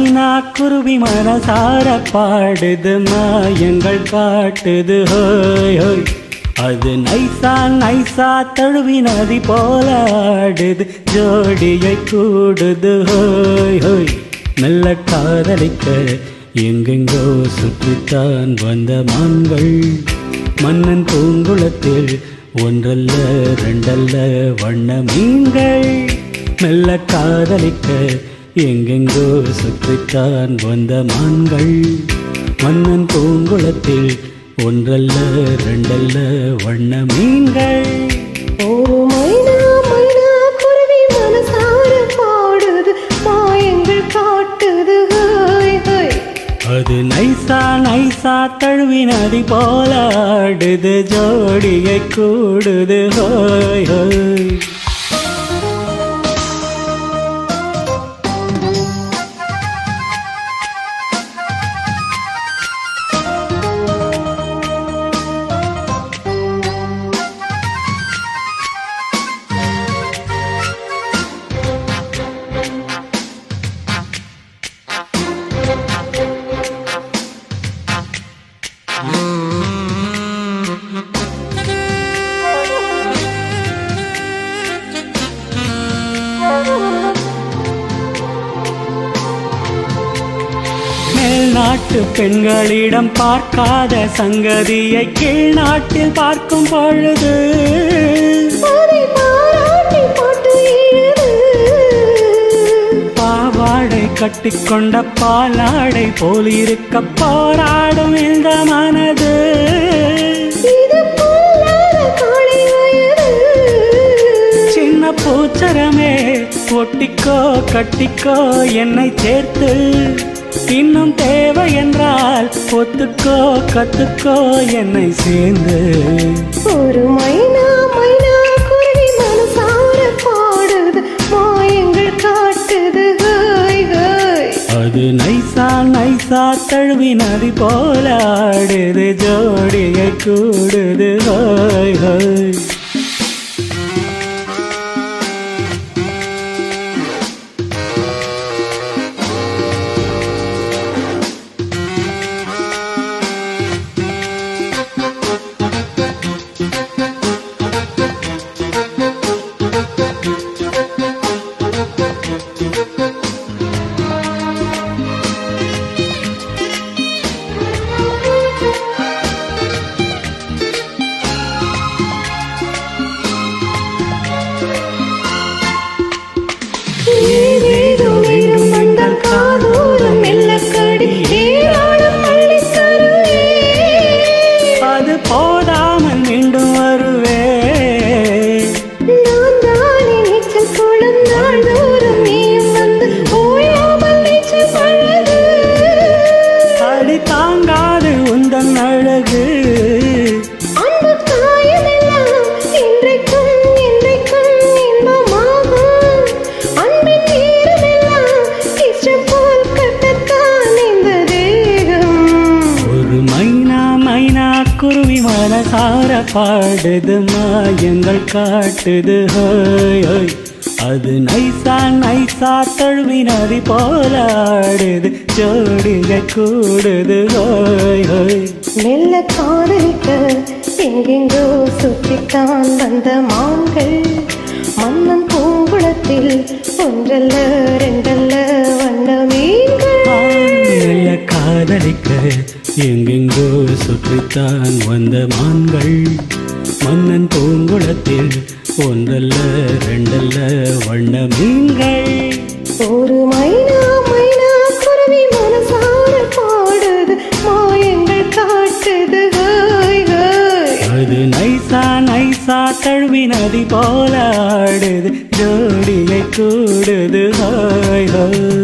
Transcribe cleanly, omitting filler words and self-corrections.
மைனா குருவி மனசார பாடுது மாயங்கள் காட்டுது ஹோய் ஹோய். அது நைசா நைசா தழுவி நதி போல ஆடுது ஜோடியை கூடுது ஹோய் ஹோய். மெல்ல காதலிக்க எங்கெங்கோ சுற்றித்தான் வந்த மான்கள் மன்னன் பூங்குளத்தில் ஒன்றல்ல ரெண்டல்ல வண்ண மீன்கள். மெல்ல காதலிக்க எங்கெங்கோ சுற்றித்தான் வந்த மான்கள் மன்னன் பூங்குளத்தில் ஒன்றல்ல ரெண்டல்ல வண்ண மீன்கள். ஒரு மைனா மைனா குருவி மனசார பாடுது மாயங்கள் காட்டுது ஹோய் ஹோய். அது நைசா நைசா தழுவி நதி போல ஆடுது ஜோடியை கூடுது ஹோய் ஹோய். மேல்நாட்டு பெண்களிடம் பார்க்காத சங்கதியை கீழ் நாட்டில் பார்க்கும் பொழுது பாவாடை கட்டிக்கொண்ட பாலாடை போலிருக்க போராடும் இந்த மனது. சின்ன பூச்சரமே ஒட்டிக்கோ கட்டிக்கோ என்னை சேர்த்து, இன்னும் தேவை என்றால் ஒத்துக்கோ கத்துக்கோ என்னை சேர்ந்து. ஒரு மைனா மைனா குருவி மனசார பாடுது மாயங்கள் காட்டுது ஹோய் ஹோய். அது நைசா நைசா தழுவி நதி போல ஆடுது ஜோடியை கூடுது ஹோய் ஹோய். அது போதாமல் மீண்டும் வருவே. நான் தானே நீச்சல் குளம் நாள் தூரம் நீயும் வந்து ஓயாமல் நீச்சல் பழகு. அடி தாங்காது உந்தன் அழகு. அன்பு காயமெல்லாம் இன்றைக்கும் இன்றைக்கும் இன்பமாகும். அன்பின் ஈரமெல்லாம் இஷ்டம் போல் கட்டத்தான் இந்த தேகம். ஒரு மைனா மைனா குருவி மனசார பாடுது மாயங்கள் காட்டுது ஹோய் ஹோய். அது நைசா நைசா தழுவி நதி போல ஆடுது ஜோடியை கூடுது ஹோய் ஹோய். மெல்ல காதலிக்க எங்கெங்கோ சுற்றித்தான் வந்த மான்கள் மன்னன் பூங்குளத்தில் ஒன்றல்ல ரெண்டல்ல வண்ண மீன்கள். மெல்ல காதலிக்க எங்கெங்கோ சுற்றித்தான் வந்த மான்கள் மன்னன் பூங்குளத்தில் ஒன்றல்ல ரெண்டல்ல வண்ண மீன்கள். ஒரு மைனா மைனா குருவி மனசார பாடுது மாயங்கள் காட்டுது ஹோய் ஹோய். அது நைசா நைசா தழுவி நதி போல ஆடுது ஜோடியை கூடுது ஹோய் ஹோய்.